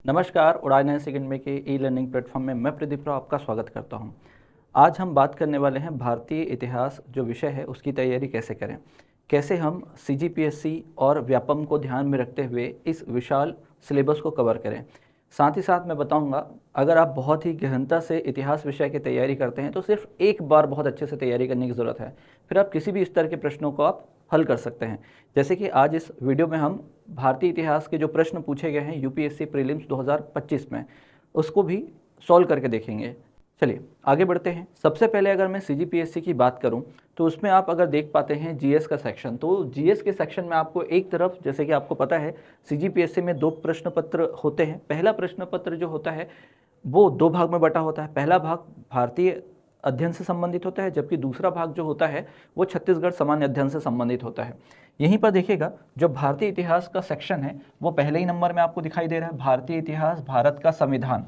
नमस्कार, उड़ान सेकंड में के ई लर्निंग प्लेटफॉर्म में मैं प्रदीप राव आपका स्वागत करता हूं। आज हम बात करने वाले हैं भारतीय इतिहास जो विषय है उसकी तैयारी कैसे करें, कैसे हम सीजीपीएससी और व्यापम को ध्यान में रखते हुए इस विशाल सिलेबस को कवर करें। साथ ही साथ मैं बताऊंगा, अगर आप बहुत ही गहनता से इतिहास विषय की तैयारी करते हैं तो सिर्फ एक बार बहुत अच्छे से तैयारी करने की ज़रूरत है, फिर आप किसी भी स्तर के प्रश्नों को आप हल कर सकते हैं। जैसे कि आज इस वीडियो में हम भारतीय इतिहास के जो प्रश्न पूछे गए हैं यूपीएससी प्रीलिम्स 2025 में, उसको भी सॉल्व करके देखेंगे। चलिए आगे बढ़ते हैं। सबसे पहले अगर मैं सीजीपीएससी की बात करूं तो उसमें आप अगर देख पाते हैं जीएस का सेक्शन, तो जीएस के सेक्शन में आपको एक तरफ, जैसे कि आपको पता है सीजीपीएससी में 2 प्रश्न पत्र होते हैं। पहला प्रश्न पत्र जो होता है वो 2 भाग में बटा होता है। पहला भाग भारतीय अध्ययन से संबंधित होता है, जबकि दूसरा भाग जो होता है वो छत्तीसगढ़ सामान्य अध्ययन से संबंधित होता है। यहीं पर देखिएगा, जो भारतीय इतिहास का सेक्शन है वो पहले ही नंबर में आपको दिखाई दे रहा है, भारतीय इतिहास, भारत का संविधान,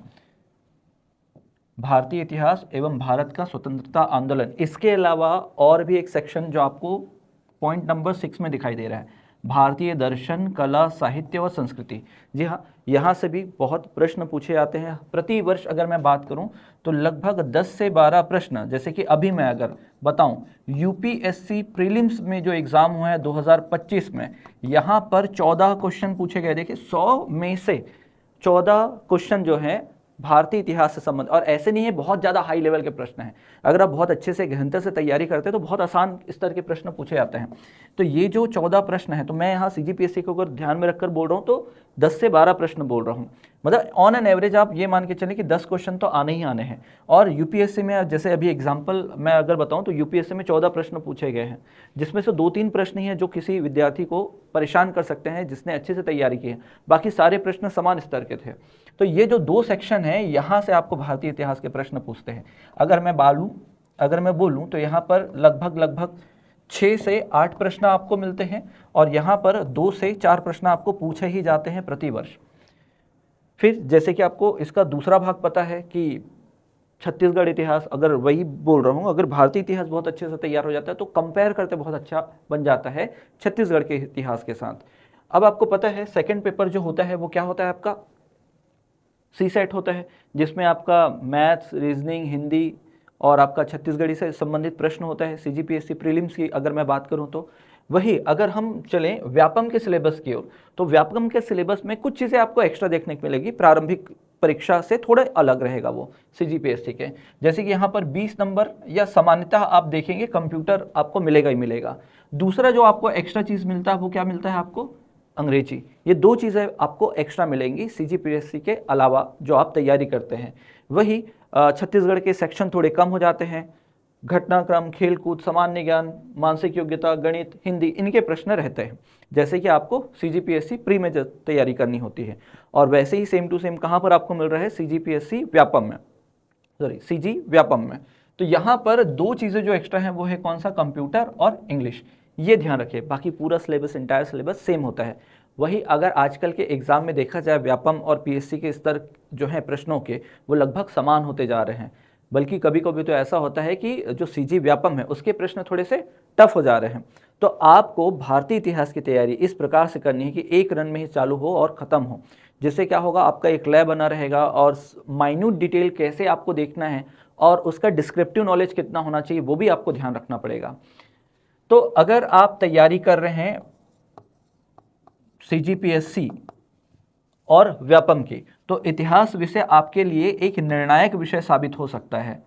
भारतीय इतिहास एवं भारत का स्वतंत्रता आंदोलन। इसके अलावा और भी एक सेक्शन जो आपको पॉइंट नंबर 6 में दिखाई दे रहा है, भारतीय दर्शन, कला, साहित्य व संस्कृति। जी हाँ, यहाँ से भी बहुत प्रश्न पूछे जाते हैं प्रति वर्ष। अगर मैं बात करूँ तो लगभग 10 से 12 प्रश्न, जैसे कि अभी मैं अगर बताऊं यूपीएससी प्रीलिम्स में जो एग्ज़ाम हुआ है 2025 में, यहाँ पर 14 क्वेश्चन पूछे गए। देखिए 100 में से 14 क्वेश्चन जो हैं भारतीय इतिहास से संबंधित, और ऐसे नहीं है बहुत ज़्यादा हाई लेवल के प्रश्न हैं। अगर आप बहुत अच्छे से गहनता से तैयारी करते हैं तो बहुत आसान स्तर के प्रश्न पूछे जाते हैं। तो ये जो 14 प्रश्न हैं, तो मैं यहाँ सीजीपीएससी को अगर ध्यान में रखकर बोल रहा हूँ तो 10 से 12 प्रश्न बोल रहा हूँ। मतलब ऑन एन एवरेज आप ये मान के चलें कि 10 क्वेश्चन तो आने ही आने हैं। और यूपीएससी में जैसे अभी एग्जाम्पल मैं अगर बताऊँ तो यूपीएससी में 14 प्रश्न पूछे गए हैं, जिसमें से 2-3 प्रश्न ही हैं जो किसी विद्यार्थी को परेशान कर सकते हैं जिसने अच्छे से तैयारी की है, बाकी सारे प्रश्न समान स्तर के थे। तो ये जो 2 सेक्शन हैं, यहाँ से आपको भारतीय इतिहास के प्रश्न पूछते हैं। अगर मैं बोलूँ तो यहाँ पर लगभग 6 से 8 प्रश्न आपको मिलते हैं, और यहाँ पर 2 से 4 प्रश्न आपको पूछे ही जाते हैं प्रति वर्ष। फिर जैसे कि आपको इसका दूसरा भाग पता है कि छत्तीसगढ़ इतिहास, अगर वही बोल रहा हूँ, अगर भारतीय इतिहास बहुत अच्छे से तैयार हो जाता है तो कंपेयर करते बहुत अच्छा बन जाता है छत्तीसगढ़ के इतिहास के साथ। अब आपको पता है सेकंड पेपर जो होता है वो क्या होता है, आपका सी सेट होता है, जिसमें आपका मैथ्स, रीजनिंग, हिंदी और आपका छत्तीसगढ़ी से संबंधित प्रश्न होता है। सीजीपीएससी प्रीलिम्स की अगर मैं बात करूं तो वही, अगर हम चलें व्यापम के सिलेबस की ओर, तो व्यापम के सिलेबस में कुछ चीज़ें आपको एक्स्ट्रा देखने को मिलेगी। प्रारंभिक परीक्षा से थोड़े अलग रहेगा वो सीजीपीएससी के, जैसे कि यहाँ पर 20 नंबर या सामान्यतः आप देखेंगे कंप्यूटर आपको मिलेगा ही मिलेगा। दूसरा जो आपको एक्स्ट्रा चीज़ मिलता है वो क्या मिलता है आपको, अंग्रेजी। ये 2 चीज़ें आपको एक्स्ट्रा मिलेंगी सीजीपीएससी के अलावा जो आप तैयारी करते हैं। वही छत्तीसगढ़ के सेक्शन थोड़े कम हो जाते हैं, घटनाक्रम, खेलकूद, सामान्य ज्ञान, मानसिक योग्यता, गणित, हिंदी, इनके प्रश्न रहते हैं, जैसे कि आपको सीजीपीएससी प्री में तैयारी करनी होती है। और वैसे ही सेम टू सेम कहाँ पर आपको मिल रहा है, सीजीपीएससी व्यापम में, सीजी व्यापम में। तो यहाँ पर 2 चीज़ें जो एक्स्ट्रा हैं वो है कौन सा, कंप्यूटर और इंग्लिश। ये ध्यान रखिए, बाकी पूरा सिलेबस, इंटायर सिलेबस सेम होता है। वही अगर आजकल के एग्जाम में देखा जाए, व्यापम और पीएससी के स्तर जो हैं प्रश्नों के वो लगभग समान होते जा रहे हैं, बल्कि कभी कभी तो ऐसा होता है कि जो सीजी व्यापम है उसके प्रश्न थोड़े से टफ हो जा रहे हैं। तो आपको भारतीय इतिहास की तैयारी इस प्रकार से करनी है कि एक रन में ही चालू हो और ख़त्म हो, जिससे क्या होगा, आपका एक लय बना रहेगा और माइन्यूट डिटेल कैसे आपको देखना है और उसका डिस्क्रिप्टिव नॉलेज कितना होना चाहिए वो भी आपको ध्यान रखना पड़ेगा। तो अगर आप तैयारी कर रहे हैं सीजीपीएससी और व्यापम की, तो इतिहास विषय आपके लिए एक निर्णायक विषय साबित हो सकता है।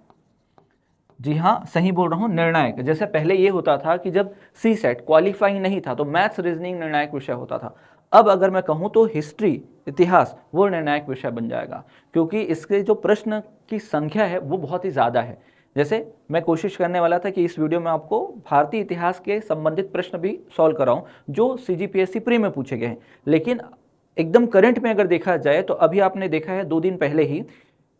जी हाँ, सही बोल रहा हूँ, निर्णायक। जैसे पहले ये होता था कि जब सी सेट क्वालिफाइंग नहीं था तो मैथ्स, रीजनिंग निर्णायक विषय होता था। अब अगर मैं कहूँ तो हिस्ट्री, इतिहास, वो निर्णायक विषय बन जाएगा, क्योंकि इसके जो प्रश्न की संख्या है वो बहुत ही ज़्यादा है। जैसे मैं कोशिश करने वाला था कि इस वीडियो में आपको भारतीय इतिहास के संबंधित प्रश्न भी सॉल्व कराऊं जो सीजीपीएससी प्री में पूछे गए हैं, लेकिन एकदम करंट में अगर देखा जाए तो अभी आपने देखा है 2 दिन पहले ही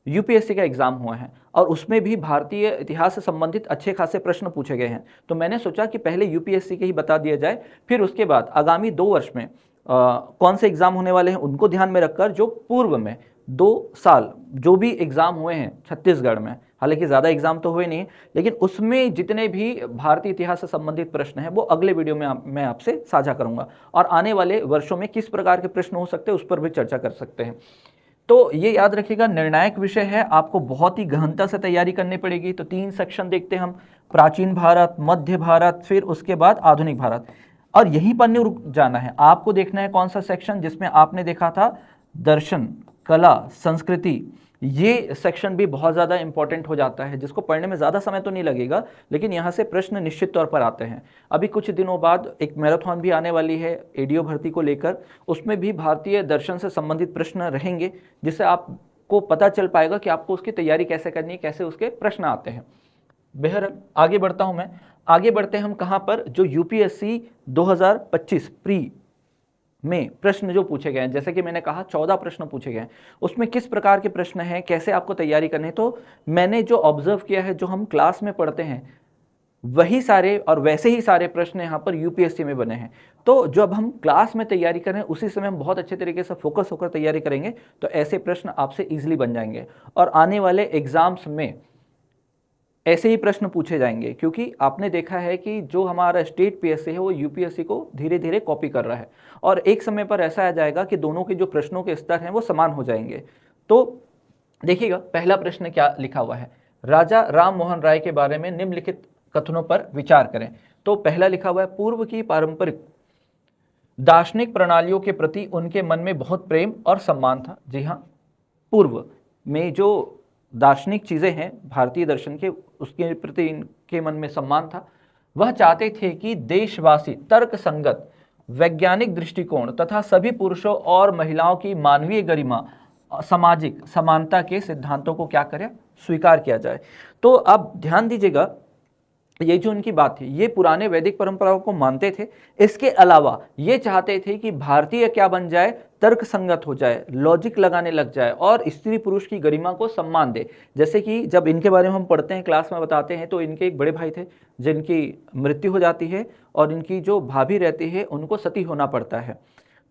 यूपीएससी का एग्जाम हुआ है और उसमें भी भारतीय इतिहास से संबंधित अच्छे खासे प्रश्न पूछे गए हैं। तो मैंने सोचा कि पहले यूपीएससी के ही बता दिया जाए, फिर उसके बाद आगामी 2 वर्ष में कौन से एग्जाम होने वाले हैं उनको ध्यान में रखकर जो पूर्व में 2 साल जो भी एग्जाम हुए हैं छत्तीसगढ़ में, हालांकि ज़्यादा एग्जाम तो हुए नहीं, लेकिन उसमें जितने भी भारतीय इतिहास से संबंधित प्रश्न हैं वो अगले वीडियो में मैं आपसे साझा करूंगा, और आने वाले वर्षों में किस प्रकार के प्रश्न हो सकते हैं उस पर भी चर्चा कर सकते हैं। तो ये याद रखिएगा निर्णायक विषय है, आपको बहुत ही गहनता से तैयारी करनी पड़ेगी। तो 3 सेक्शन देखते हैं हम, प्राचीन भारत, मध्य भारत, फिर उसके बाद आधुनिक भारत। और यहीं पर नहीं रुक जाना है, आपको देखना है कौन सा सेक्शन जिसमें आपने देखा था दर्शन, कला, संस्कृति। ये सेक्शन भी बहुत ज़्यादा इंपॉर्टेंट हो जाता है, जिसको पढ़ने में ज़्यादा समय तो नहीं लगेगा, लेकिन यहाँ से प्रश्न निश्चित तौर पर आते हैं। अभी कुछ दिनों बाद एक मैराथन भी आने वाली है एडीओ भर्ती को लेकर, उसमें भी भारतीय दर्शन से संबंधित प्रश्न रहेंगे, जिससे आपको पता चल पाएगा कि आपको उसकी तैयारी कैसे करनी है, कैसे उसके प्रश्न आते हैं। बहरहाल आगे बढ़ता हूँ मैं। आगे बढ़ते हैं हम कहाँ पर, जो यूपीएससी 2025 प्री में प्रश्न जो पूछे गए हैं, जैसे कि मैंने कहा 14 प्रश्न पूछे गए हैं, उसमें किस प्रकार के प्रश्न हैं, कैसे आपको तैयारी करनी है। तो मैंने जो ऑब्जर्व किया है, जो हम क्लास में पढ़ते हैं वही सारे और वैसे ही सारे प्रश्न यहाँ पर यूपीएससी में बने हैं। तो जब हम क्लास में तैयारी करें उसी समय हम बहुत अच्छे तरीके से फोकस होकर तैयारी करेंगे, तो ऐसे प्रश्न आपसे इजीली बन जाएंगे और आने वाले एग्जाम्स में ऐसे ही प्रश्न पूछे जाएंगे। क्योंकि आपने देखा है कि जो हमारा स्टेट पीएससी है वो यूपीएससी को धीरे धीरे कॉपी कर रहा है और एक समय पर ऐसा आ जाएगा कि दोनों के जो प्रश्नों के स्तर हैं वो समान हो जाएंगे। तो देखिएगा पहला प्रश्न क्या लिखा हुआ है, राजा राम मोहन राय के बारे में निम्नलिखित कथनों पर विचार करें। तो पहला लिखा हुआ है, पूर्व की पारंपरिक दार्शनिक प्रणालियों के प्रति उनके मन में बहुत प्रेम और सम्मान था। जी हाँ, पूर्व में जो दार्शनिक चीज़ें हैं भारतीय दर्शन के, उसके प्रति इनके मन में सम्मान था। वह चाहते थे कि देशवासी तर्क संगत वैज्ञानिक दृष्टिकोण तथा सभी पुरुषों और महिलाओं की मानवीय गरिमा, सामाजिक समानता के सिद्धांतों को क्या करें, स्वीकार किया जाए। तो अब ध्यान दीजिएगा, ये जो उनकी बात थी, ये पुराने वैदिक परंपराओं को मानते थे। इसके अलावा ये चाहते थे कि भारतीय क्या बन जाए, तर्क संगत हो जाए, लॉजिक लगाने लग जाए और स्त्री पुरुष की गरिमा को सम्मान दे। जैसे कि जब इनके बारे में हम पढ़ते हैं, क्लास में बताते हैं, तो इनके एक बड़े भाई थे जिनकी मृत्यु हो जाती है और इनकी जो भाभी रहती है उनको सती होना पड़ता है।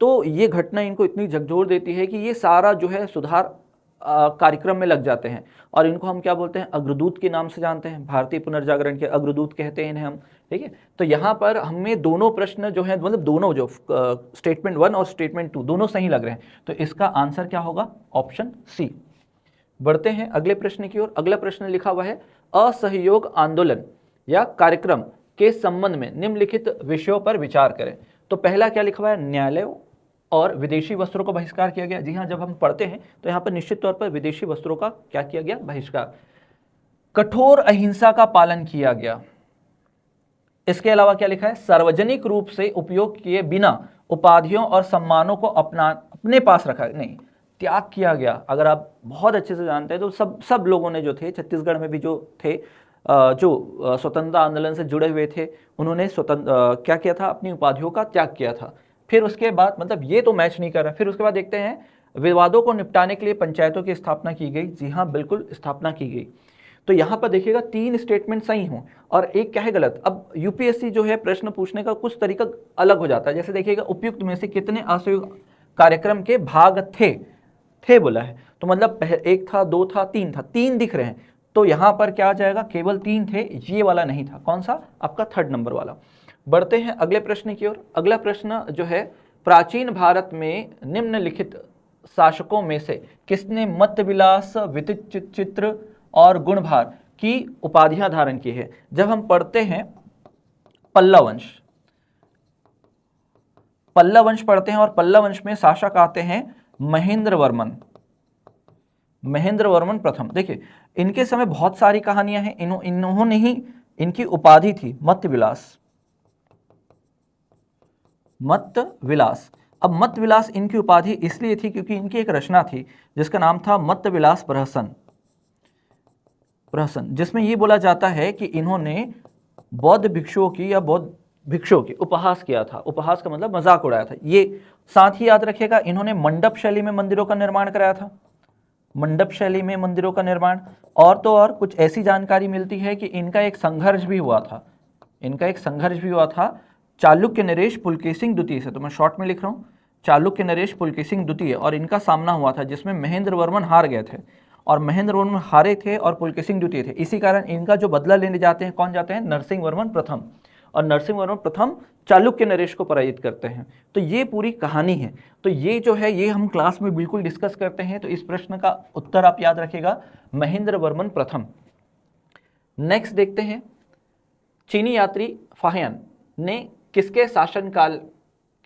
तो ये घटना इनको इतनी झकझोर देती है कि ये सारा जो है सुधार कार्यक्रम में लग जाते हैं और इनको हम क्या बोलते हैं, अग्रदूत के नाम से जानते हैं, भारतीय पुनर्जागरण के अग्रदूत कहते हैं इन्हें हम। ठीक है, तो यहाँ पर हमें दोनों प्रश्न जो है, मतलब दोनों जो स्टेटमेंट 1 और स्टेटमेंट 2 दोनों सही लग रहे हैं। तो इसका आंसर क्या होगा, ऑप्शन सी। बढ़ते हैं अगले प्रश्न की ओर। अगला प्रश्न लिखा हुआ है, असहयोग आंदोलन या कार्यक्रम के संबंध में निम्नलिखित विषयों पर विचार करें। तो पहला क्या लिखा हुआ है, न्यायालयों और विदेशी वस्त्रों का बहिष्कार किया गया। जी हाँ, जब हम पढ़ते हैं तो यहाँ पर निश्चित तौर पर विदेशी वस्त्रों का क्या किया गया, बहिष्कार। कठोर अहिंसा का पालन किया गया। इसके अलावा क्या लिखा है, सार्वजनिक रूप से उपयोग किए बिना उपाधियों और सम्मानों को अपने पास रखा, नहीं, त्याग किया गया। अगर आप बहुत अच्छे से जानते हैं तो सब लोगों ने जो थे, छत्तीसगढ़ में भी जो थे, जो स्वतंत्रता आंदोलन से जुड़े हुए थे, उन्होंने क्या किया था, अपनी उपाधियों का त्याग किया था। फिर उसके बाद, मतलब ये तो मैच नहीं कर रहा, फिर उसके बाद देखते हैं विवादों को निपटाने के लिए पंचायतों की स्थापना की गई। जी हाँ, बिल्कुल स्थापना की गई। तो यहाँ पर देखिएगा 3 स्टेटमेंट सही हों और एक क्या है गलत। अब यूपीएससी जो है प्रश्न पूछने का कुछ तरीका अलग हो जाता है। जैसे देखिएगा, उपयुक्त में से कितने असहयोग कार्यक्रम के भाग थे बोला है, तो मतलब 1 था, 2 था, 3 था, 3 दिख रहे हैं। तो यहाँ पर क्या आ जाएगा, केवल 3 थे, ये वाला नहीं था। कौन सा, आपका 3rd नंबर वाला। बढ़ते हैं अगले प्रश्न की ओर। अगला प्रश्न जो है, प्राचीन भारत में निम्नलिखित शासकों में से किसने मत्तविलास, विचित्र और गुणभार की उपाधियां धारण की है। जब हम पढ़ते हैं पल्लव वंश पढ़ते हैं और पल्लव वंश में शासक आते हैं महेंद्र वर्मन प्रथम। देखिए, इनके समय बहुत सारी कहानियां हैं। इन्होंने ही, इनकी उपाधि थी मत्तविलास। अब मत्तविलास इनकी उपाधि इसलिए थी क्योंकि इनकी एक रचना थी जिसका नाम था मत्तविलास प्रहसन, जिसमें ये बोला जाता है कि इन्होंने बौद्ध भिक्षुओं की उपहास किया था। उपहास का मतलब मजाक उड़ाया था। ये साथ ही याद रखिएगा, इन्होंने मंडप शैली में मंदिरों का निर्माण कराया था, मंडप शैली में मंदिरों का निर्माण। और तो और कुछ ऐसी जानकारी मिलती है कि इनका एक संघर्ष भी हुआ था, चालुक्य नरेश पुलकेशिन द्वितीय से। तो मैं शॉर्ट में लिख रहा हूँ, चालुक्य नरेश पुलकेशिन द्वितीय, और इनका सामना हुआ था जिसमें महेंद्र वर्मन हार गए थे और महेंद्र वर्मन हारे थे और पुलकेशिन द्वितीय थे। इसी कारण इनका जो बदला लेने जाते हैं, कौन जाते हैं, नरसिंह वर्मन प्रथम। और नरसिंहवर्मन प्रथम चालुक्य नरेश को पराजित करते हैं। तो ये पूरी कहानी है। तो ये जो है ये हम क्लास में बिल्कुल डिस्कस करते हैं। तो इस प्रश्न का उत्तर आप याद रखिएगा, महेंद्र वर्मन प्रथम। नेक्स्ट देखते हैं, चीनी यात्री फाहियान ने किसके शासनकाल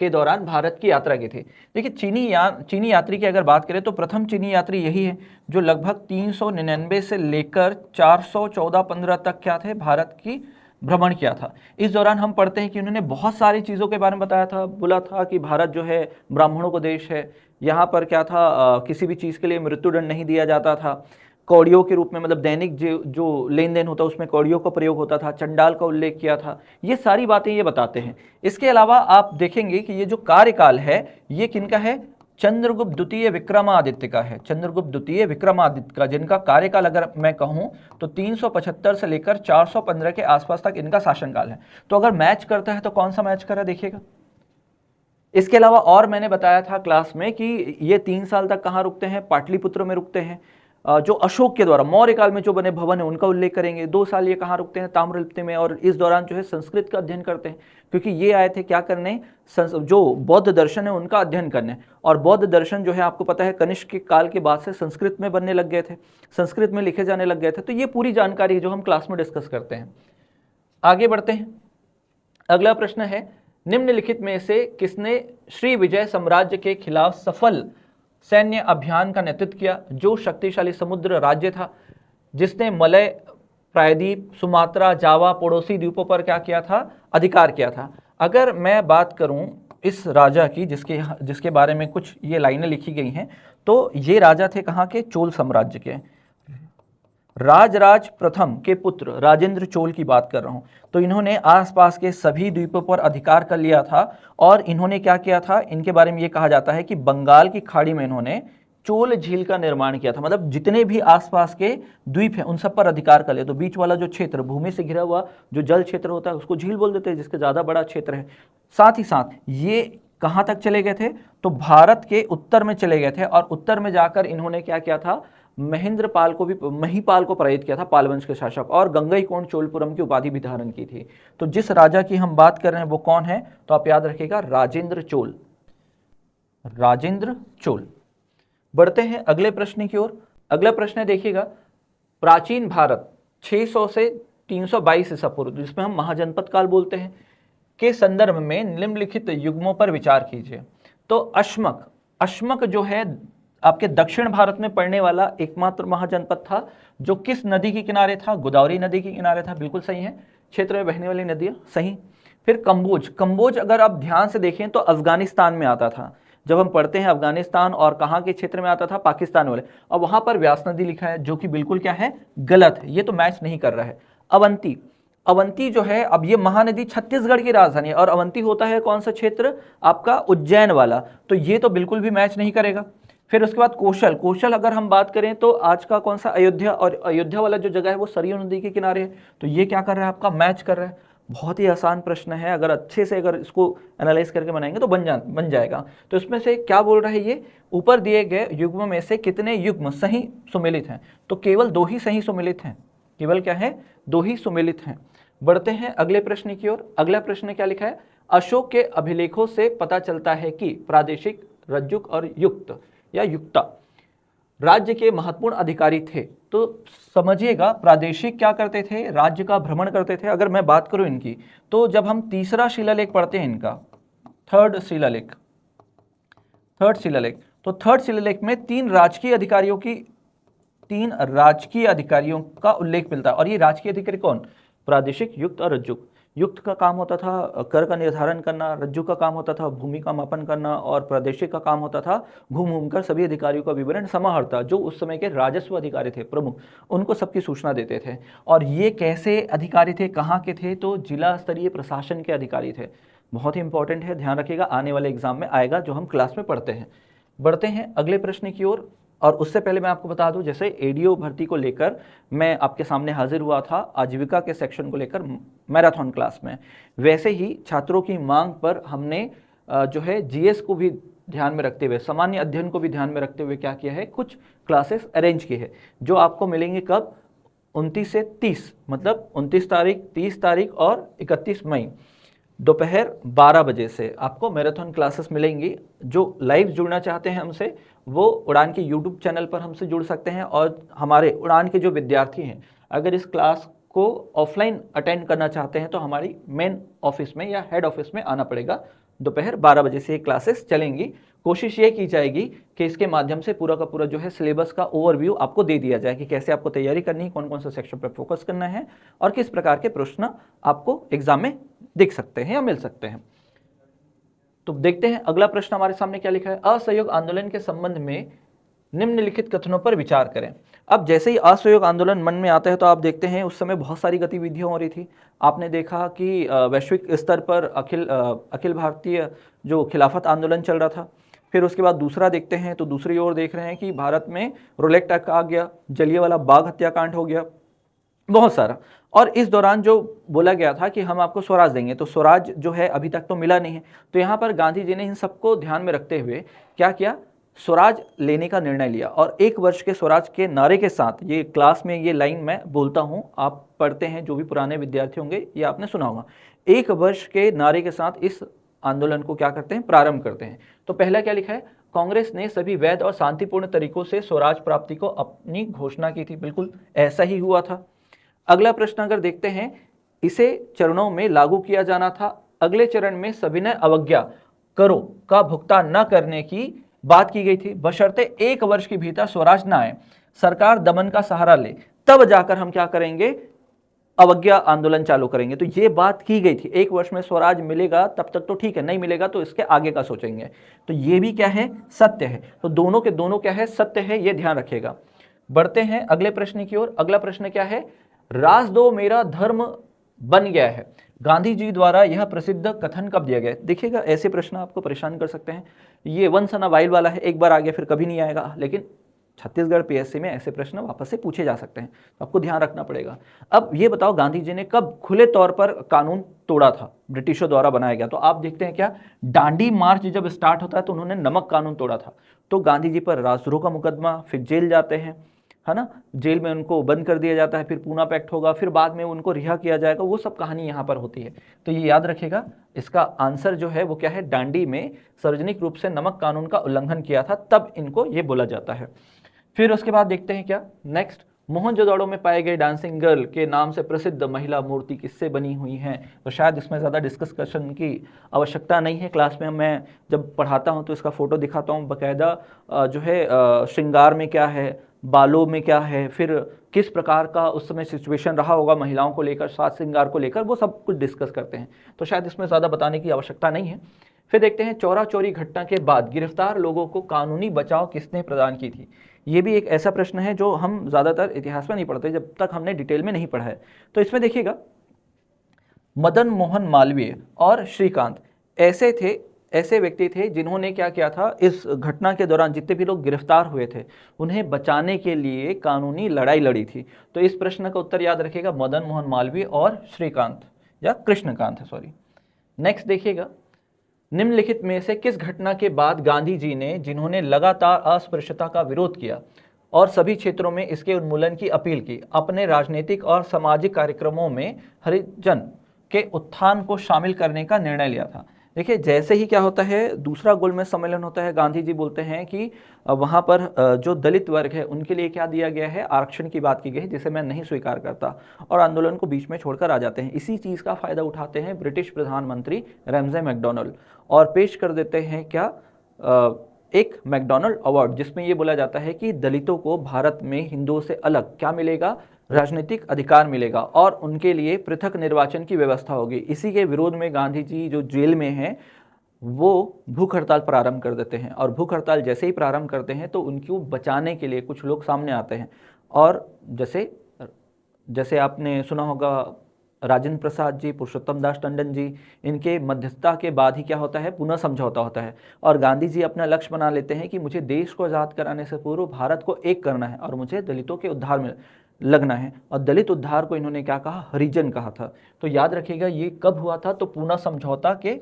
के दौरान भारत की यात्रा की थी। देखिए चीनी यात्री की अगर बात करें तो प्रथम चीनी यात्री यही है जो लगभग 399 से लेकर 414-15 तक क्या थे, भारत की भ्रमण किया था। इस दौरान हम पढ़ते हैं कि उन्होंने बहुत सारी चीज़ों के बारे में बताया था, बोला था कि भारत जो है ब्राह्मणों को देश है, यहाँ पर क्या था किसी भी चीज़ के लिए मृत्युदंड नहीं दिया जाता था, कौड़ियों के रूप में मतलब दैनिक जो लेन देन होता है उसमें कौड़ियों का प्रयोग होता था, चंडाल का उल्लेख किया था। ये सारी बातें ये बताते हैं। इसके अलावा आप देखेंगे कि ये जो कार्यकाल है ये किनका है, चंद्रगुप्त द्वितीय विक्रमादित्य का है। चंद्रगुप्त द्वितीय विक्रमादित्य का, जिनका कार्यकाल अगर मैं कहूं तो 375 से लेकर 415 के आसपास तक इनका शासनकाल है। तो अगर मैच करता है तो कौन सा मैच कर रहा है देखिएगा। इसके अलावा और मैंने बताया था क्लास में कि ये 3 साल तक कहाँ रुकते हैं, पाटलिपुत्र में रुकते हैं। जो अशोक के द्वारा मौर्य काल में जो बने भवन है उनका उल्लेख करेंगे। 2 साल ये कहाँ रुकते हैं, ताम्रलिप्ति में। और इस दौरान जो है संस्कृत का अध्ययन करते हैं, क्योंकि ये आए थे क्या करने, जो बौद्ध दर्शन है उनका अध्ययन करने। और बौद्ध दर्शन जो है आपको पता है कनिष्क के काल के बाद से संस्कृत में बनने लग गए थे, संस्कृत में लिखे जाने लग गए थे। तो ये पूरी जानकारी है जो हम क्लास में डिस्कस करते हैं। आगे बढ़ते हैं। अगला प्रश्न है, निम्नलिखित में से किसने श्री विजय साम्राज्य के खिलाफ सफल सैन्य अभियान का नेतृत्व किया, जो शक्तिशाली समुद्र राज्य था जिसने मलय, प्रायद्वीप, सुमात्रा, जावा, पड़ोसी द्वीपों पर क्या किया था, अधिकार किया था। अगर मैं बात करूं इस राजा की जिसके बारे में कुछ ये लाइनें लिखी गई हैं, तो ये राजा थे कहाँ के, चोल साम्राज्य के। राजराज प्रथम के पुत्र राजेंद्र चोल की बात कर रहा हूं। तो इन्होंने आसपास के सभी द्वीपों पर अधिकार कर लिया था। और इन्होंने क्या किया था, इनके बारे में ये कहा जाता है कि बंगाल की खाड़ी में इन्होंने चोल झील का निर्माण किया था। मतलब जितने भी आसपास के द्वीप हैं उन सब पर अधिकार कर लिया। तो बीच वाला जो क्षेत्र भूमि से घिरा हुआ जो जल क्षेत्र होता है उसको झील बोल देते हैं, जिसका ज्यादा बड़ा क्षेत्र है। साथ ही साथ ये कहाँ तक चले गए थे, तो भारत के उत्तर में चले गए थे। और उत्तर में जाकर इन्होंने क्या किया था, महिपाल को पराजित किया था, पाल वंश के शासक। और गंगईकोंड चोलपुरम की उपाधि भी धारण की थी। तो जिस राजा की हम बात कर रहे हैं वो कौन है, तो आप याद रखिएगा, राजेंद्र चोल। राजेंद्र चोल। बढ़ते हैं अगले प्रश्न की ओर। अगला प्रश्न है देखिएगा, प्राचीन भारत 600 से 322 ईसा पूर्व, जिसमें हम महाजनपद काल बोलते हैं, के संदर्भ में निम्नलिखित युग्मों पर विचार कीजिए। तो अश्मक जो है आपके दक्षिण भारत में पड़ने वाला एकमात्र महाजनपद था, जो किस नदी के किनारे था, गोदावरी नदी के किनारे था। बिल्कुल सही है, क्षेत्र में बहने वाली नदियां, सही। फिर कंबोज अगर आप ध्यान से देखें तो अफगानिस्तान में आता था। जब हम पढ़ते हैं अफगानिस्तान और कहाँ के क्षेत्र में आता था, पाकिस्तान वाले, और वहां पर व्यास नदी लिखा है, जो कि बिल्कुल क्या है, गलत है। ये तो मैच नहीं कर रहा है। अवंती जो है, अब ये महानदी छत्तीसगढ़ की राजधानी है, और अवंती होता है कौन सा क्षेत्र, आपका उज्जैन वाला। तो ये तो बिल्कुल भी मैच नहीं करेगा। फिर उसके बाद कौशल अगर हम बात करें तो आज का कौन सा, अयोध्या। और अयोध्या वाला जो जगह है वो सरयू नदी के किनारे है। तो ये क्या कर रहा है, आपका मैच कर रहा है। बहुत ही आसान प्रश्न है, अगर अच्छे से अगर इसको एनालाइज करके बनाएंगे तो बन जाएगा। तो इसमें से क्या बोल रहा है ये, ऊपर दिए गए युग्म में से कितने युग्म सही सुमेलित हैं, तो केवल 2 ही सही सुमेलित हैं। केवल क्या है, 2 ही सुमेलित हैं। बढ़ते हैं अगले प्रश्न की ओर। अगला प्रश्न क्या लिखा है, अशोक के अभिलेखों से पता चलता है कि प्रादेशिक, रज्जुक और युक्त या युक्ता राज्य के महत्वपूर्ण अधिकारी थे। तो समझिएगा, प्रादेशिक क्या करते थे, राज्य का भ्रमण करते थे। अगर मैं बात करूं इनकी, तो जब हम तीसरा शिलालेख पढ़ते हैं इनका, थर्ड शिलालेख, तो थर्ड शिलालेख में 3 राजकीय अधिकारियों का उल्लेख मिलता है। और ये राजकीय अधिकारी कौन, प्रादेशिक, युक्त और रज्जुक। युक्त का काम होता था कर का निर्धारण करना, रज्जु का काम होता था भूमि का मापन करना, और प्रादेशिक का काम होता था घूम कर सभी अधिकारियों का विवरण समाहर्ता, जो उस समय के राजस्व अधिकारी थे प्रमुख, उनको सबकी सूचना देते थे। और ये कैसे अधिकारी थे, कहाँ के थे, तो जिला स्तरीय प्रशासन के अधिकारी थे। बहुत ही इंपॉर्टेंट है, ध्यान रखिएगा, आने वाले एग्जाम में आएगा, जो हम क्लास में पढ़ते हैं। बढ़ते हैं अगले प्रश्न की ओर। और उससे पहले मैं आपको बता दूं, जैसे एडीओ भर्ती को लेकर मैं आपके सामने हाजिर हुआ था आजीविका के सेक्शन को लेकर मैराथन क्लास में, वैसे ही छात्रों की मांग पर हमने जो है जीएस को भी ध्यान में रखते हुए, सामान्य अध्ययन को भी ध्यान में रखते हुए क्या किया है, कुछ क्लासेस अरेंज की है, जो आपको मिलेंगे कब, 29 से 30, मतलब 29 तारीख, 30 तारीख और 31 मई दोपहर 12 बजे से आपको मैराथन क्लासेस मिलेंगी। जो लाइव जुड़ना चाहते हैं हमसे वो उड़ान के यूट्यूब चैनल पर हमसे जुड़ सकते हैं, और हमारे उड़ान के जो विद्यार्थी हैं अगर इस क्लास को ऑफलाइन अटेंड करना चाहते हैं तो हमारी मेन ऑफिस में या हेड ऑफिस में आना पड़ेगा। दोपहर 12 बजे से ये क्लासेस चलेंगी। कोशिश ये की जाएगी कि इसके माध्यम से पूरा का पूरा जो है सिलेबस का ओवरव्यू आपको दे दिया जाए कि कैसे आपको तैयारी करनी है, कौन कौन से सेक्शन पर फोकस करना है और किस प्रकार के प्रश्न आपको एग्जाम में दिख सकते हैं या मिल सकते हैं। तो देखते हैं अगला प्रश्न हमारे सामने क्या लिखा है। असहयोग आंदोलन के संबंध में निम्नलिखित कथनों पर विचार करें। अब जैसे ही असहयोग आंदोलन मन में आता है तो आप देखते हैं उस समय बहुत सारी गतिविधियां हो रही थी। आपने देखा कि वैश्विक स्तर पर अखिल भारतीय जो खिलाफत आंदोलन चल रहा था। फिर उसके बाद दूसरा देखते हैं तो दूसरी ओर देख रहे हैं कि भारत में रोलेट एक्ट आ गया, जलियांवाला बाग हत्याकांड हो गया, बहुत सारा। और इस दौरान जो बोला गया था कि हम आपको स्वराज देंगे, तो स्वराज जो है अभी तक तो मिला नहीं है। तो यहाँ पर गांधी जी ने इन सबको ध्यान में रखते हुए क्या किया, स्वराज लेने का निर्णय लिया। और 1 वर्ष के स्वराज के नारे के साथ, ये क्लास में ये लाइन मैं बोलता हूँ, आप पढ़ते हैं जो भी पुराने विद्यार्थी होंगे ये आपने सुना होगा। 1 वर्ष के नारे के साथ इस आंदोलन को क्या करते हैं, प्रारंभ करते हैं। तो पहला क्या लिखा है, कांग्रेस ने सभी वैध और शांतिपूर्ण तरीकों से स्वराज प्राप्ति को अपनी घोषणा की थी। बिल्कुल ऐसा ही हुआ था। अगला प्रश्न अगर देखते हैं, इसे चरणों में लागू किया जाना था। अगले चरण में सविनय अवज्ञा करो का भुगतान न करने की बात की गई थी, बशर्ते 1 वर्ष के भीतर स्वराज न आए, सरकार दमन का सहारा ले, तब जाकर हम क्या करेंगे, अवज्ञा आंदोलन चालू करेंगे। तो ये बात की गई थी। 1 वर्ष में स्वराज मिलेगा तब तक तो ठीक है, नहीं मिलेगा तो इसके आगे का सोचेंगे। तो ये भी क्या है, सत्य है। तो दोनों के दोनों क्या है, सत्य है, ये ध्यान रखिएगा। बढ़ते हैं अगले प्रश्न की ओर। अगला प्रश्न क्या है, राज दो मेरा धर्म बन गया है, गांधी जी द्वारा यह प्रसिद्ध कथन कब दिया गया। देखिएगा ऐसे प्रश्न आपको परेशान कर सकते हैं। ये वंस इन अ वाइल वाला है, एक बार आ गया फिर कभी नहीं आएगा, लेकिन छत्तीसगढ़ पीएससी में ऐसे प्रश्न वापस से पूछे जा सकते हैं, तो आपको ध्यान रखना पड़ेगा। अब ये बताओ, गांधी जी ने कब खुले तौर पर कानून तोड़ा था, ब्रिटिशों द्वारा बनाया गया। तो आप देखते हैं क्या, दांडी मार्च जब स्टार्ट होता है तो उन्होंने नमक कानून तोड़ा था। तो गांधी जी पर राजद्रोह का मुकदमा, फिर जेल जाते हैं, है ना, जेल में उनको बंद कर दिया जाता है, फिर पूना पैक्ट होगा, फिर बाद में उनको रिहा किया जाएगा, वो सब कहानी यहाँ पर होती है। तो ये याद रखेगा, इसका आंसर जो है वो क्या है, दांडी में सार्वजनिक रूप से नमक कानून का उल्लंघन किया था, तब इनको ये बोला जाता है। फिर उसके बाद देखते हैं क्या नेक्स्ट, मोहनजोदड़ो में पाए गए डांसिंग गर्ल के नाम से प्रसिद्ध महिला मूर्ति किससे बनी हुई है। तो शायद इसमें ज़्यादा डिस्कशन की आवश्यकता नहीं है। क्लास में मैं जब पढ़ाता हूँ तो इसका फोटो दिखाता हूँ बाकायदा, जो है श्रृंगार में क्या है, बालों में क्या है, फिर किस प्रकार का उस समय सिचुएशन रहा होगा महिलाओं को लेकर, साज श्रृंगार को लेकर, वो सब कुछ डिस्कस करते हैं। तो शायद इसमें ज़्यादा बताने की आवश्यकता नहीं है। फिर देखते हैं, चौरा चोरी घटना के बाद गिरफ्तार लोगों को कानूनी बचाव किसने प्रदान की थी। ये भी एक ऐसा प्रश्न है जो हम ज़्यादातर इतिहास में नहीं पढ़ते जब तक हमने डिटेल में नहीं पढ़ा है। तो इसमें देखिएगा, मदन मोहन मालवीय और श्रीकांत ऐसे व्यक्ति थे जिन्होंने क्या किया था, इस घटना के दौरान जितने भी लोग गिरफ्तार हुए थे उन्हें बचाने के लिए कानूनी लड़ाई लड़ी थी। तो इस प्रश्न का उत्तर याद रखिएगा, मदन मोहन मालवीय और श्रीकांत या कृष्णकांत है, सॉरी। नेक्स्ट देखिएगा, निम्नलिखित में से किस घटना के बाद गांधी जी ने, जिन्होंने लगातार अस्पृश्यता का विरोध किया और सभी क्षेत्रों में इसके उन्मूलन की अपील की, अपने राजनीतिक और सामाजिक कार्यक्रमों में हरिजन के उत्थान को शामिल करने का निर्णय लिया था। देखिए, जैसे ही क्या होता है, दूसरा गोलमेज सम्मेलन होता है, गांधी जी बोलते हैं कि वहाँ पर जो दलित वर्ग है उनके लिए क्या दिया गया है, आरक्षण की बात की गई है, जिसे मैं नहीं स्वीकार करता, और आंदोलन को बीच में छोड़कर आ जाते हैं। इसी चीज़ का फायदा उठाते हैं ब्रिटिश प्रधानमंत्री रैमजे मैकडॉनल्ड और पेश कर देते हैं क्या, एक मैकडॉनल्ड अवार्ड, जिसमें ये बोला जाता है कि दलितों को भारत में हिंदुओं से अलग क्या मिलेगा, राजनीतिक अधिकार मिलेगा और उनके लिए पृथक निर्वाचन की व्यवस्था होगी। इसी के विरोध में गांधी जी जो जेल में हैं वो भूख हड़ताल प्रारंभ कर देते हैं, और भूख हड़ताल जैसे ही प्रारंभ करते हैं तो उनको बचाने के लिए कुछ लोग सामने आते हैं, और जैसे आपने सुना होगा राजेंद्र प्रसाद जी, पुरुषोत्तम दास टंडन जी, इनके मध्यस्थता के बाद ही क्या होता है, पुनः समझौता होता है, और गांधी जी अपना लक्ष्य बना लेते हैं कि मुझे देश को आज़ाद कराने से पूर्व भारत को एक करना है और मुझे दलितों के उद्धार में लगना है। और दलित उद्धार को इन्होंने क्या कहा, हरिजन कहा था। तो याद रखिएगा ये कब हुआ था, तो पुनः समझौता के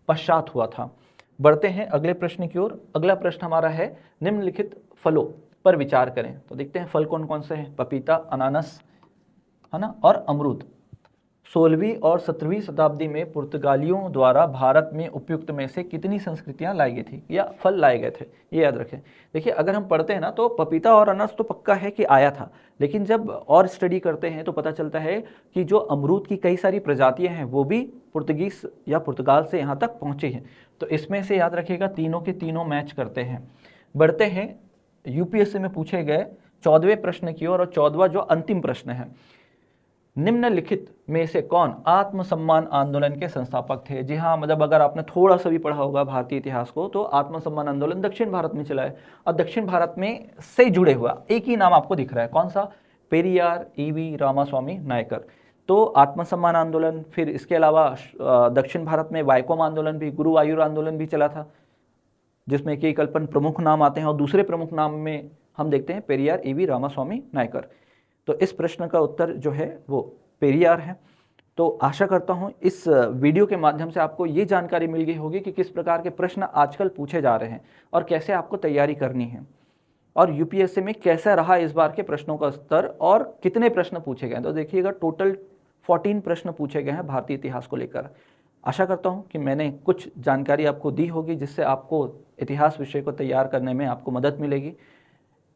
पश्चात हुआ था। बढ़ते हैं अगले प्रश्न की ओर। अगला प्रश्न हमारा है, निम्नलिखित फलों पर विचार करें। तो देखते हैं फल कौन कौन से हैं, पपीता, अनानास, है ना, और अमरूद। 16वीं और 17वीं शताब्दी में पुर्तगालियों द्वारा भारत में उपयुक्त में से कितनी संस्कृतियां लाई गई थी या फल लाए गए थे, ये याद रखें। देखिए अगर हम पढ़ते हैं ना तो पपीता और अनानास तो पक्का है कि आया था, लेकिन जब और स्टडी करते हैं तो पता चलता है कि जो अमरूद की कई सारी प्रजातियां हैं वो भी पुर्तगीज या पुर्तगाल से यहाँ तक पहुँची हैं। तो इसमें से याद रखिएगा तीनों के तीनों मैच करते हैं। बढ़ते हैं यूपीएससी में पूछे गए 14वें प्रश्न की ओर, और 14वां जो अंतिम प्रश्न है, निम्नलिखित में से कौन आत्मसम्मान आंदोलन के संस्थापक थे। जी हाँ, मतलब अगर आपने थोड़ा सा भी पढ़ा होगा भारतीय इतिहास को तो आत्मसम्मान आंदोलन दक्षिण भारत में चला है, और दक्षिण भारत में से जुड़े हुआ एक ही नाम आपको दिख रहा है, कौन सा, पेरियार ईवी रामास्वामी नायकर। तो आत्मसम्मान आंदोलन, फिर इसके अलावा दक्षिण भारत में वायकोम आंदोलन भी, गुरुवायूर आंदोलन भी चला था, जिसमें कई कल्पन प्रमुख नाम आते हैं, और दूसरे प्रमुख नाम में हम देखते हैं पेरियार ईवी रामास्वामी नायकर। तो इस प्रश्न का उत्तर जो है वो पेरियार है। तो आशा करता हूं इस वीडियो के माध्यम से आपको ये जानकारी मिल गई होगी कि किस प्रकार के प्रश्न आजकल पूछे जा रहे हैं और कैसे आपको तैयारी करनी है, और यूपीएससी में कैसा रहा इस बार के प्रश्नों का स्तर और कितने प्रश्न पूछे गए। तो देखिएगा टोटल 14 प्रश्न पूछे गए हैं भारतीय इतिहास को लेकर। आशा करता हूं कि मैंने कुछ जानकारी आपको दी होगी जिससे आपको इतिहास विषय को तैयार करने में आपको मदद मिलेगी।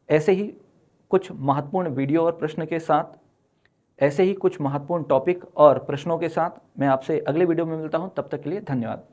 ऐसे ही कुछ महत्वपूर्ण वीडियो और प्रश्न के साथ, ऐसे ही कुछ महत्वपूर्ण टॉपिक और प्रश्नों के साथ मैं आपसे अगले वीडियो में मिलता हूं। तब तक के लिए धन्यवाद।